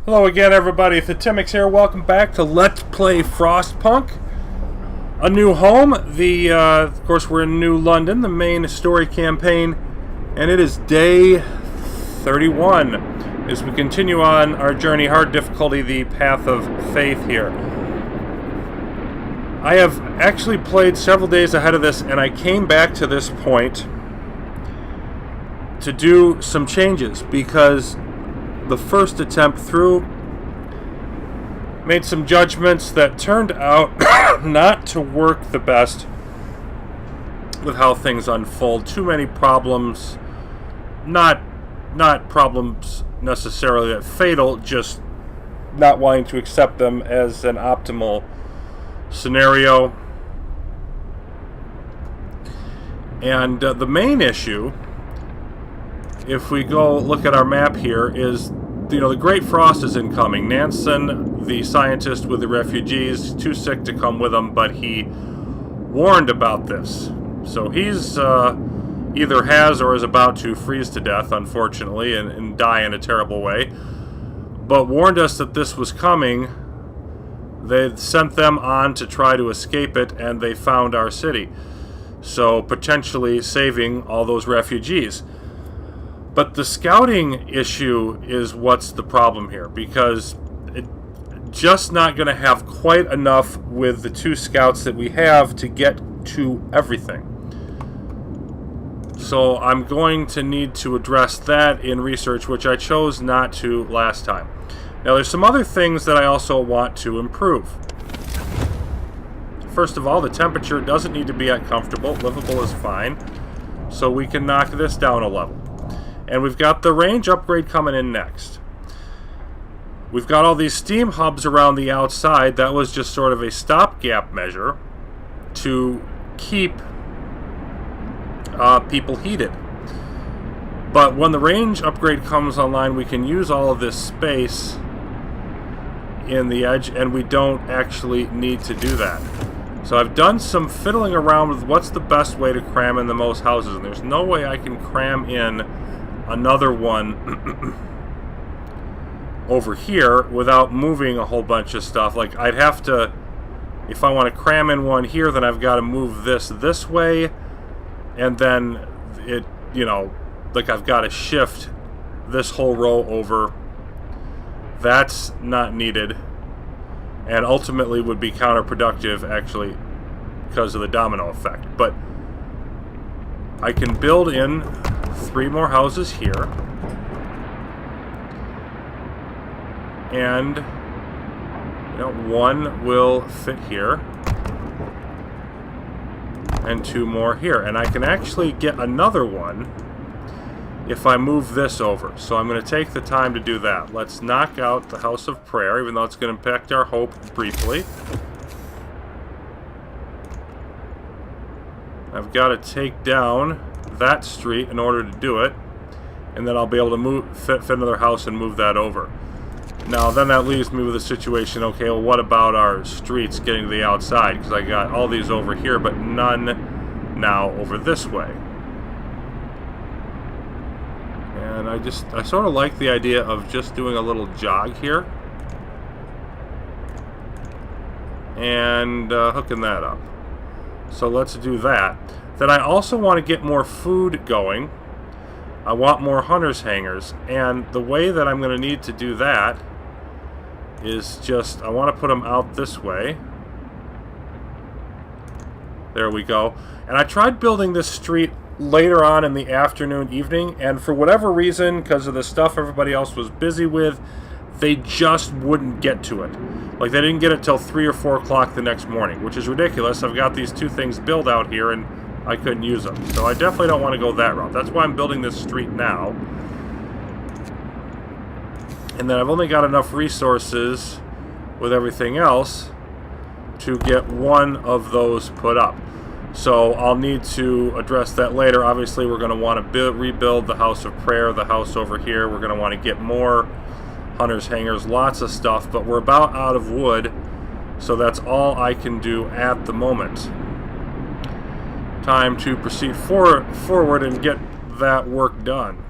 Hello again, everybody. Thetymix here. Welcome back to Let's Play Frostpunk. A new home. Of course, we're in New London, the main story campaign, and it is day 31 as we continue on our journey, hard difficulty, the path of faith here. I have actually played several days ahead of this, and I came back to this point to do some changes because the first attempt through made some judgments that turned out not to work the best with how things unfold. Too many problems, not problems necessarily that fatal, just not wanting to accept them as an optimal scenario. And the main issue, if we go look at our map here, is, the Great Frost is incoming. Nansen, the scientist with the refugees, too sick to come with them, but he warned about this. So he's either has or is about to freeze to death, unfortunately, and die in a terrible way. But warned us that this was coming. They sent them on to try to escape it, and they found our city. So potentially saving all those refugees. But the scouting issue is what's the problem here, because it's just not going to have quite enough with the 2 scouts that we have to get to everything. So I'm going to need to address that in research, which I chose not to last time. Now there's some other things that I also want to improve. First of all, the temperature doesn't need to be at comfortable. Livable is fine. So we can knock this down a level. And we've got the range upgrade coming in next. We've got all these steam hubs around the outside. That was just sort of a stopgap measure to keep people heated. But when the range upgrade comes online, we can use all of this space in the edge, and we don't actually need to do that. So I've done some fiddling around with what's the best way to cram in the most houses, and there's no way I can cram in another one over here without moving a whole bunch of stuff. Like, I'd have to, if I want to cram in one here, then I've got to move this way, and then it, like I've got to shift this whole row over. That's not needed, and ultimately would be counterproductive, actually, because of the domino effect. But I can build in 3 more houses here, and 1 will fit here, and 2 more here, and I can actually get another one if I move this over. So I'm going to take the time to do that. Let's knock out the House of Prayer, even though it's going to impact our hope briefly. I've got to take down that street in order to do it, and then I'll be able to fit another house and move that over. Now then that leaves me with a situation, okay, well, what about our streets getting to the outside? Because I got all these over here, but none now over this way. And I sort of like the idea of just doing a little jog here and hooking that up. So let's do that. Then I also want to get more food going. I want more hunters' hangers, and the way that I'm going to need to do that is just, I want to put them out this way. There we go. And I tried building this street later on in the afternoon, evening, and for whatever reason, because of the stuff everybody else was busy with, they just wouldn't get to it. Like, they didn't get it till 3 or 4 o'clock the next morning, which is ridiculous. I've got these 2 things built out here, and I couldn't use them. So I definitely don't want to go that route. That's why I'm building this street now. And then I've only got enough resources with everything else to get 1 of those put up. So I'll need to address that later. Obviously, we're going to want to rebuild the House of Prayer, the house over here. We're going to want to get more hunters' hangers, lots of stuff, but we're about out of wood, so that's all I can do at the moment. Time to proceed forward and get that work done.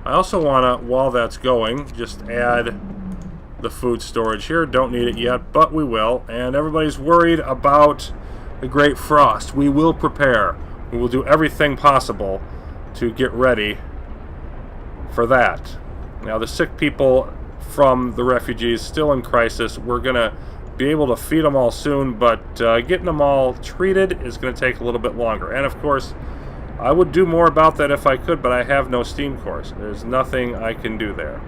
I also want to, while that's going, just add the food storage here. Don't need it yet, but we will. And everybody's worried about the Great Frost. We will prepare. We will do everything possible to get ready for that. Now, the sick people from the refugees still in crisis. We're going to be able to feed them all soon, but getting them all treated is going to take a little bit longer. And, of course, I would do more about that if I could, but I have no steam cores. There's nothing I can do there.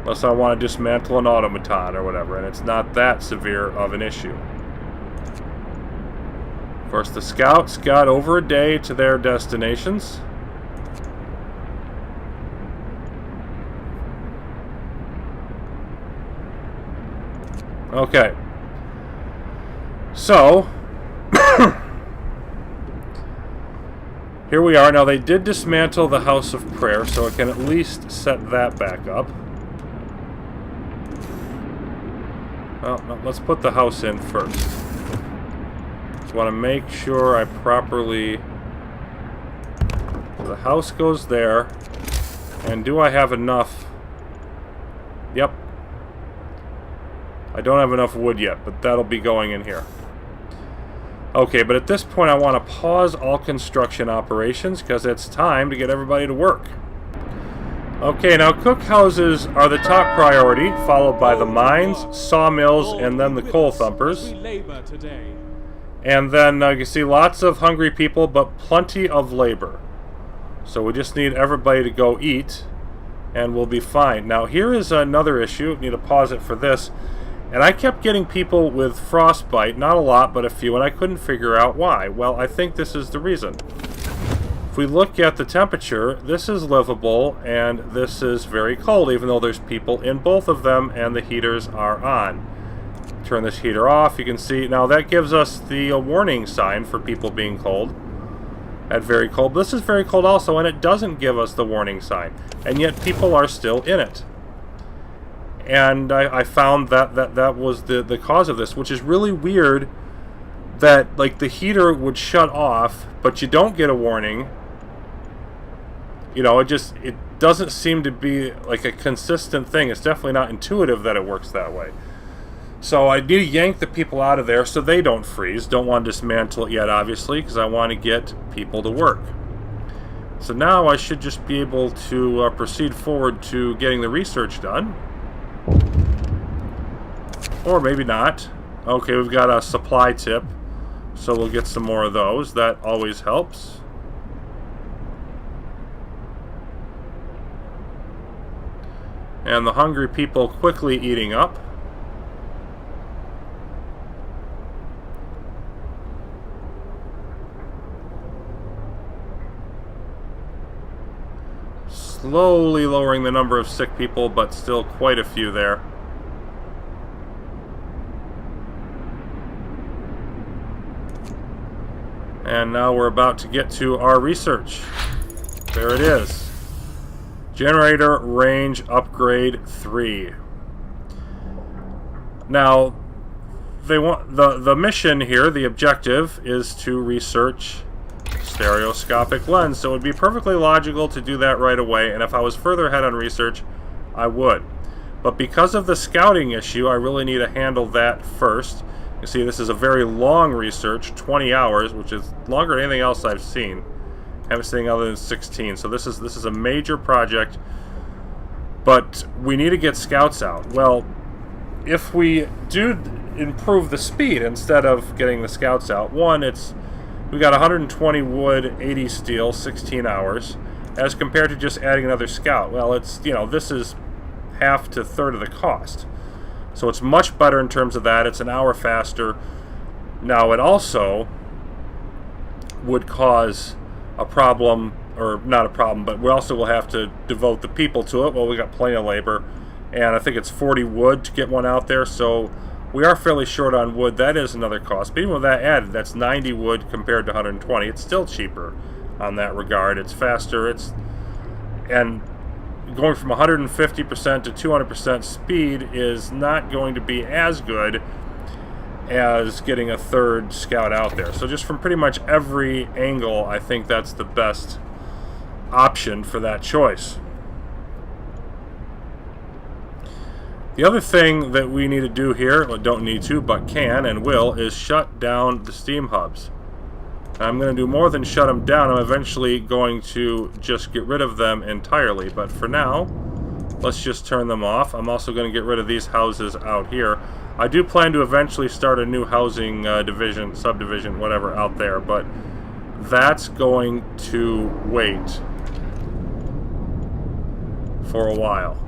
Unless I want to dismantle an automaton or whatever, and it's not that severe of an issue. Of course, the scouts got over a day to their destinations. Okay. So, here we are. Now, they did dismantle the House of Prayer, so I can at least set that back up. Well, no, let's put the house in first. Just want to make sure I properly... The house goes there. And do I have enough? Yep. I don't have enough wood yet, but that'll be going in here. Okay, but at this point I want to pause all construction operations because it's time to get everybody to work. Okay, now cookhouses are the top priority, followed by the mines, sawmills, and then the coal thumpers. And then you see lots of hungry people, but plenty of labor. So we just need everybody to go eat, and we'll be fine. Now here is another issue. Need to pause it for this. And I kept getting people with frostbite, not a lot, but a few, and I couldn't figure out why. Well, I think this is the reason. If we look at the temperature, this is livable, and this is very cold, even though there's people in both of them, and the heaters are on. Turn this heater off, you can see, now that gives us the warning sign for people being cold. At very cold. This is very cold also, and it doesn't give us the warning sign. And yet people are still in it. And I found that was the cause of this, which is really weird that, like, the heater would shut off, but you don't get a warning. You know, it doesn't seem to be, like, a consistent thing. It's definitely not intuitive that it works that way. So I need to yank the people out of there so they don't freeze. Don't want to dismantle it yet, obviously, because I want to get people to work. So now I should just be able to proceed forward to getting the research done. Or maybe not. Okay, we've got a supply tip, so we'll get some more of those. That always helps. And the hungry people quickly eating up. Slowly lowering the number of sick people, but still quite a few there. And now we're about to get to our research. There it is. Generator range upgrade 3. Now, they want the mission here, the objective, is to research stereoscopic lens. So it would be perfectly logical to do that right away, and if I was further ahead on research, I would. But because of the scouting issue, I really need to handle that first. You see, this is a very long research, 20 hours, which is longer than anything else I've seen. I haven't seen other than 16, so this is a major project. But we need to get scouts out. Well, if we do improve the speed instead of getting the scouts out, one, we got 120 wood, 80 steel, 16 hours, as compared to just adding another scout. Well, this is half to a third of the cost. So it's much better in terms of that. It's an hour faster. Now, it also would cause a problem, or not a problem, but we also will have to devote the people to it. Well, we got plenty of labor, and I think it's 40 wood to get one out there, so we are fairly short on wood. That is another cost. But even with that added, that's 90 wood compared to 120. It's still cheaper on that regard. It's faster. And going from 150% to 200% speed is not going to be as good as getting a third scout out there. So just from pretty much every angle, I think that's the best option for that choice. The other thing that we need to do here, or don't need to, but can and will, is shut down the steam hubs. I'm going to do more than shut them down. I'm eventually going to just get rid of them entirely. But for now, let's just turn them off. I'm also going to get rid of these houses out here. I do plan to eventually start a new housing division, subdivision, whatever, out there. But that's going to wait for a while.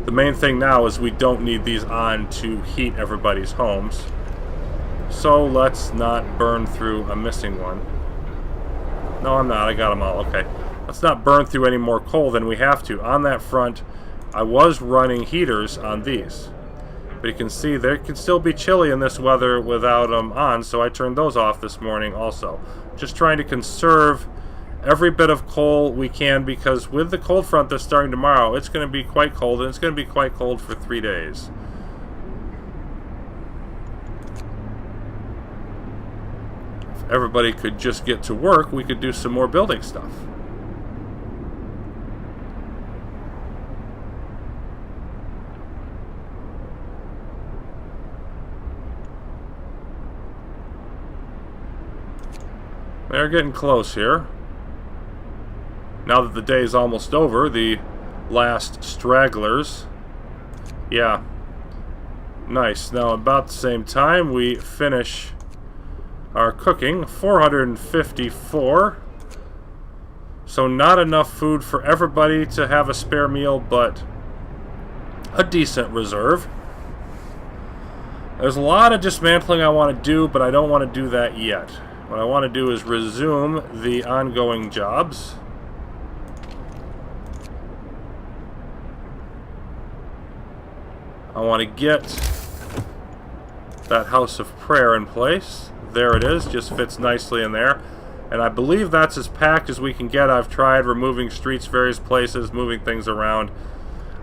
The main thing now is we don't need these on to heat everybody's homes. So let's not burn through... I'm missing one. No, I'm not. I got them all. Okay. Let's not burn through any more coal than we have to. On that front, I was running heaters on these. But you can see they can still be chilly in this weather without them on, so I turned those off this morning also. Just trying to conserve every bit of coal we can, because with the cold front that's starting tomorrow, it's going to be quite cold, and it's going to be quite cold for 3 days. Everybody could just get to work, we could do some more building stuff. They're getting close here. Now that the day is almost over, the last stragglers. Yeah. Nice. Now about the same time we finish our cooking. 454. So not enough food for everybody to have a spare meal, but a decent reserve. There's a lot of dismantling I want to do, but I don't want to do that yet. What I want to do is resume the ongoing jobs. I want to get that house of prayer in place. There it is, just fits nicely in there. And I believe that's as packed as we can get. I've tried removing streets various places, moving things around.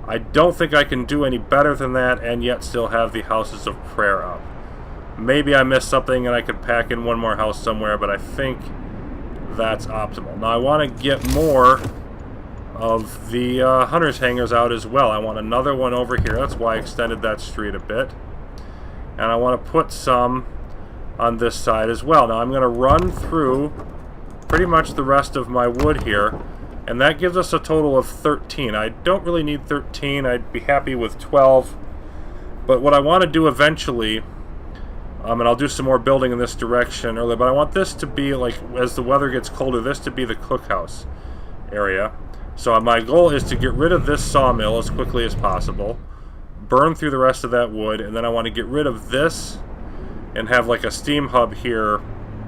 I don't think I can do any better than that and yet still have the houses of prayer up. Maybe I missed something and I could pack in one more house somewhere, but I think that's optimal. Now I want to get more of the hunter's hangars out as well. I want another one over here. That's why I extended that street a bit. And I want to put some on this side as well. Now I'm going to run through pretty much the rest of my wood here, and that gives us a total of 13. I don't really need 13. I'd be happy with 12. But what I want to do eventually, and I'll do some more building in this direction earlier, but I want this to be, like, as the weather gets colder, this to be the cookhouse area. So my goal is to get rid of this sawmill as quickly as possible, burn through the rest of that wood, and then I want to get rid of this and have like a steam hub here,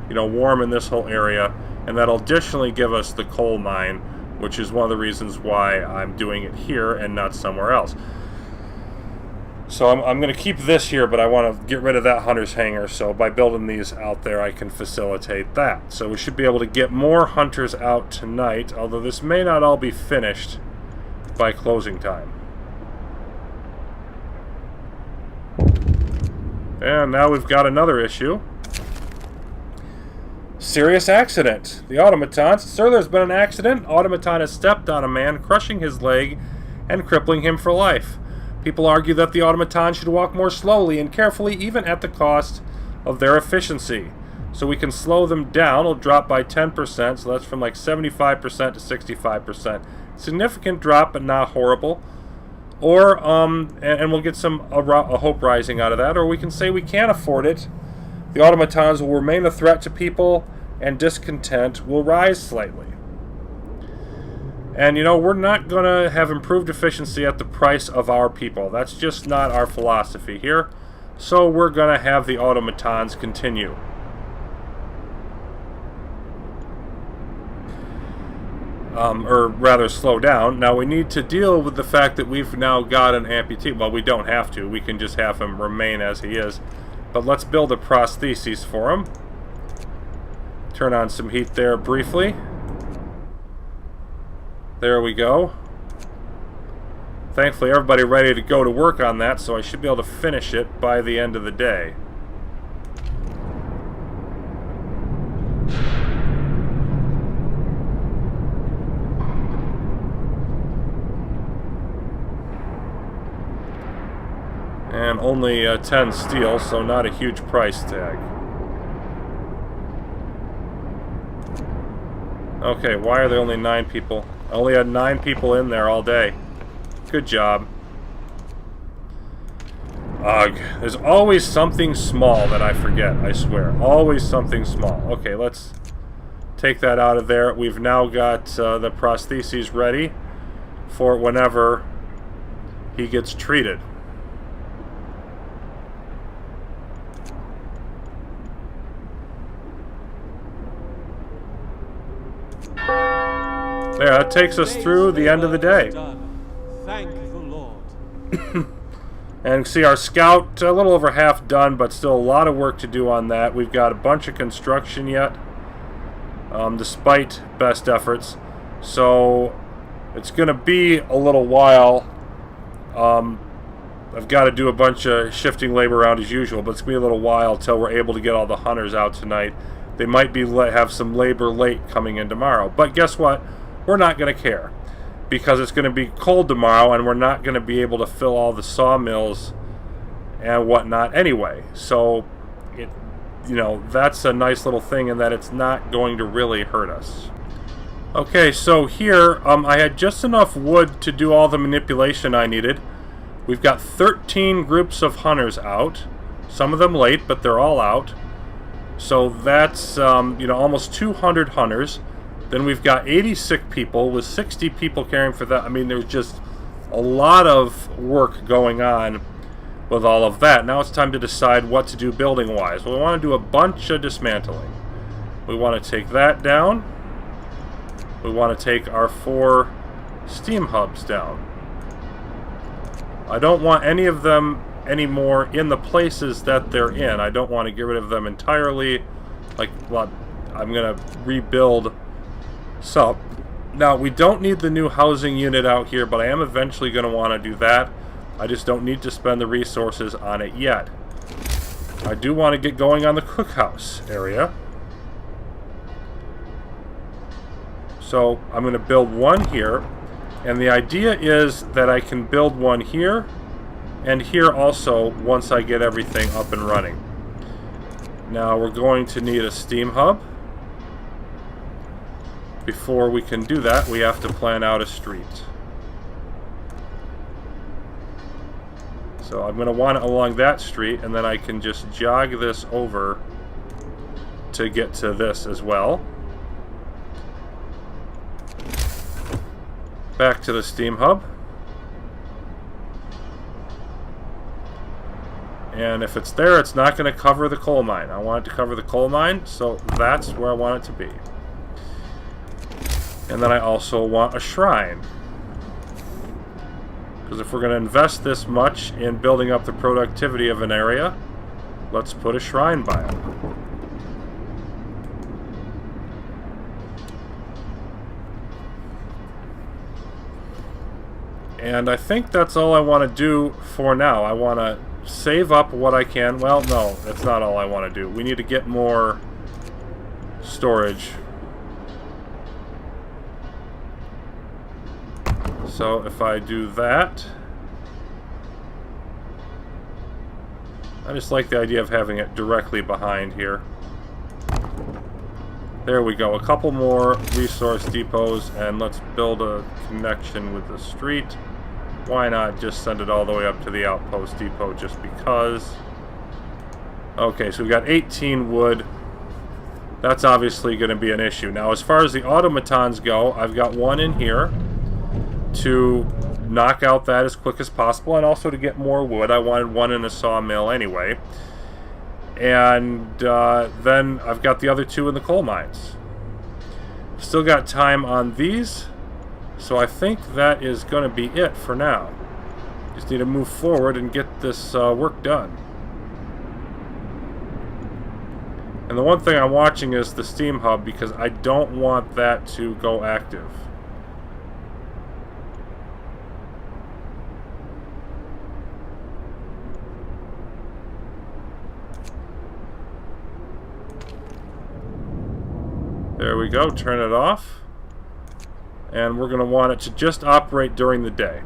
you know, warm in this whole area, and that'll additionally give us the coal mine, which is one of the reasons why I'm doing it here and not somewhere else. So I'm going to keep this here, but I want to get rid of that hunter's hangar, so by building these out there I can facilitate that. So we should be able to get more hunters out tonight, although this may not all be finished by closing time. And now we've got another issue. Serious accident. The automaton. Sir, there's been an accident. Automaton has stepped on a man, crushing his leg and crippling him for life. People argue that the automaton should walk more slowly and carefully, even at the cost of their efficiency. So we can slow them down. It'll drop by 10%, so that's from like 75% to 65%. Significant drop, but not horrible. Or, and we'll get a hope rising out of that. Or we can say we can't afford it. The automatons will remain a threat to people, and discontent will rise slightly. And, you know, we're not going to have improved efficiency at the price of our people. That's just not our philosophy here. So we're going to have the automatons continue. Or rather slow down. Now we need to deal with the fact that we've now got an amputee. Well, we don't have to. We can just have him remain as he is. But let's build a prosthesis for him. Turn on some heat there briefly. There we go. Thankfully everybody ready to go to work on that, so I should be able to finish it by the end of the day. Again, only 10 steel, so not a huge price tag. Okay, why are there only 9 people? I only had 9 people in there all day. Good job. Ugh, there's always something small that I forget, I swear. Always something small. Okay, let's take that out of there. We've now got the prostheses ready for whenever he gets treated. There, that takes us through the end of the day. Thank the Lord. And see our scout, a little over half done, but still a lot of work to do on that. We've got a bunch of construction yet, despite best efforts. So it's going to be a little while. I've got to do a bunch of shifting labor around as usual, but it's going to be a little while until we're able to get all the hunters out tonight. They might be have some labor late coming in tomorrow. But guess what? We're not going to care, because it's going to be cold tomorrow, and we're not going to be able to fill all the sawmills and whatnot anyway. So, that's a nice little thing in that it's not going to really hurt us. Okay, so here, I had just enough wood to do all the manipulation I needed. We've got 13 groups of hunters out. Some of them late, but they're all out. So that's, almost 200 hunters. Then we've got 80 sick people with 60 people caring for that. I mean, there's just a lot of work going on with all of that. Now it's time to decide what to do building-wise. Well, we want to do a bunch of dismantling. We want to take that down. We want to take our 4 steam hubs down. I don't want any of them anymore in the places that they're in. I don't want to get rid of them entirely. I'm going to rebuild some. Now, we don't need the new housing unit out here, but I am eventually going to want to do that. I just don't need to spend the resources on it yet. I do want to get going on the cookhouse area. So I'm going to build one here, and the idea is that I can build one here and here also once I get everything up and running. Now we're going to need a steam hub. Before we can do that, we have to plan out a street. So I'm going to want it along that street, and then I can just jog this over to get to this as well. Back to the steam hub. And if it's there, it's not going to cover the coal mine. I want it to cover the coal mine, so that's where I want it to be. And then I also want a shrine. Because if we're going to invest this much in building up the productivity of an area, let's put a shrine by it. And I think that's all I want to do for now. I want to save up what I can. Well, no, that's not all I want to do. We need to get more storage. So if I do that, I just like the idea of having it directly behind here. There we go. A couple more resource depots, and let's build a connection with the street. Why not just send it all the way up to the outpost depot just because? Okay, so we've got 18 wood. That's obviously going to be an issue. Now, as far as the automatons go, I've got one in here to knock out that as quick as possible, and also to get more wood. I wanted one in a sawmill anyway. And then I've got the other 2 in the coal mines. Still got time on these, so I think that is going to be it for now. Just need to move forward and get this work done. And the one thing I'm watching is the steam hub, because I don't want that to go active. There we go, turn it off. And we're going to want it to just operate during the day.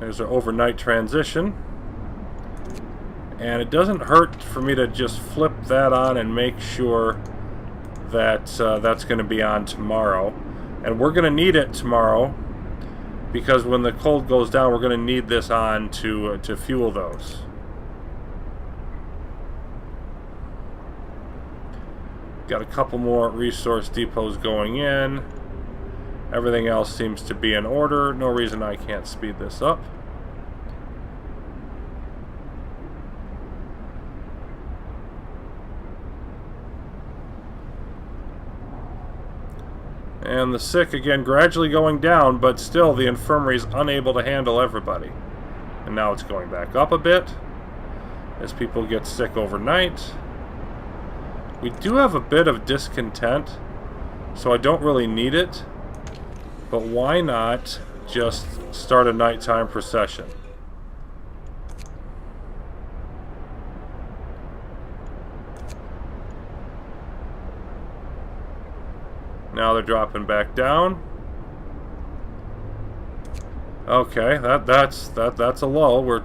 There's our overnight transition. And it doesn't hurt for me to just flip that on and make sure that that's going to be on tomorrow. And we're going to need it tomorrow, because when the cold goes down, we're going to need this on to fuel those. Got a couple more resource depots going in. Everything else seems to be in order. No reason I can't speed this up. And the sick, again, gradually going down, but still the infirmary's unable to handle everybody. And now it's going back up a bit as people get sick overnight. We do have a bit of discontent, so I don't really need it. But why not just start a nighttime procession? Now they're dropping back down. Okay, that's a low. We're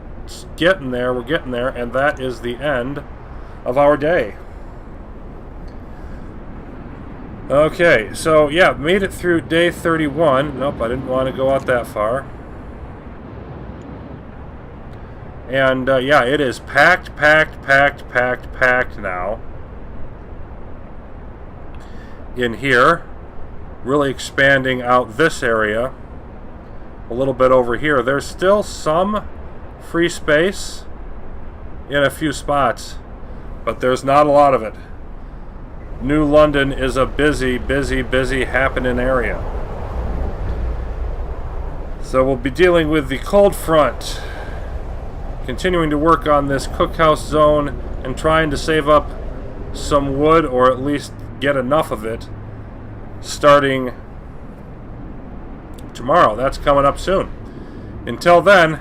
getting there, and that is the end of our day. Okay, so yeah, made it through day 31. Nope, I didn't want to go out that far. And yeah, it is packed now in here. Really expanding out this area a little bit over here. There's still some free space in a few spots, but there's not a lot of it. New London is a busy happening area. So we'll be dealing with the cold front, continuing to work on this cookhouse zone and trying to save up some wood, or at least get enough of it, starting tomorrow. That's coming up soon. Until then,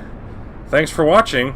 thanks for watching.